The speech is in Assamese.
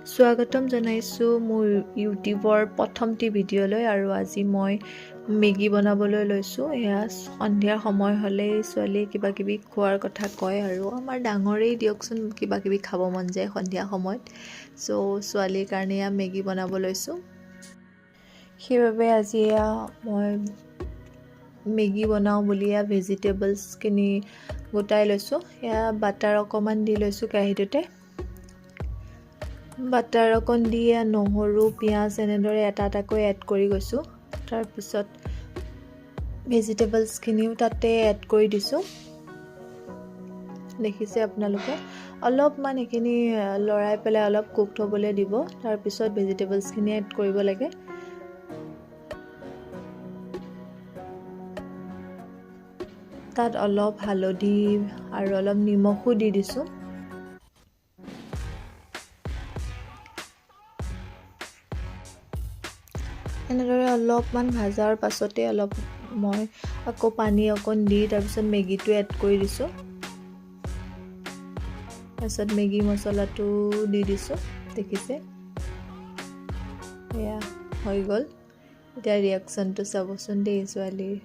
স্বাগতম জনাইছো মোৰ ইউটিউবৰ প্ৰথমটি ভিডিঅ'লৈ আৰু আজি মই মেগী বনাবলৈ লৈছোঁ। এয়া সন্ধিয়াৰ সময় হ'লেই ছোৱালীয়ে কিবা কিবি খোৱাৰ কথা কয় আৰু আমাৰ ডাঙৰেই দিয়কচোন কিবা কিবি খাব মন যায় সন্ধিয়া সময়ত। ছোৱালীৰ কাৰণে এয়া মেগী বনাব লৈছোঁ। সেইবাবে আজি এয়া মই মেগী বনাওঁ বুলি এয়া ভেজিটেবলছখিনি গোটাই লৈছোঁ। এয়া বাটাৰ অকণমান দি লৈছোঁ কেৰাহীটোতে। বাটাৰ অকণ দি নহৰু পিঁয়াজ এনেদৰে এটা এটাকৈ এড কৰি গৈছোঁ। তাৰপিছত ভেজিটেবলছখিনিও তাতে এড কৰি দিছোঁ। দেখিছে আপোনালোকে অলপমান এইখিনি লৰাই পেলাই অলপ কুক হ'বলৈ দিব। তাৰপিছত ভেজিটেবলছখিনি এড কৰিব লাগে। তাত অলপ হালধি আৰু অলপ নিমখো দি দিছোঁ। এনেদৰে অলপমান ভাজাৰ পাছতে মই আকৌ পানী অকণ দি তাৰপিছত মেগীটো এড কৰি দিছোঁ। তাৰপিছত মেগী মছলাটো দি দিছোঁ। দেখিছে এয়া হৈ গ'ল। এতিয়া ৰিয়েকশ্যনটো চাবচোন দেই ছোৱালীৰ।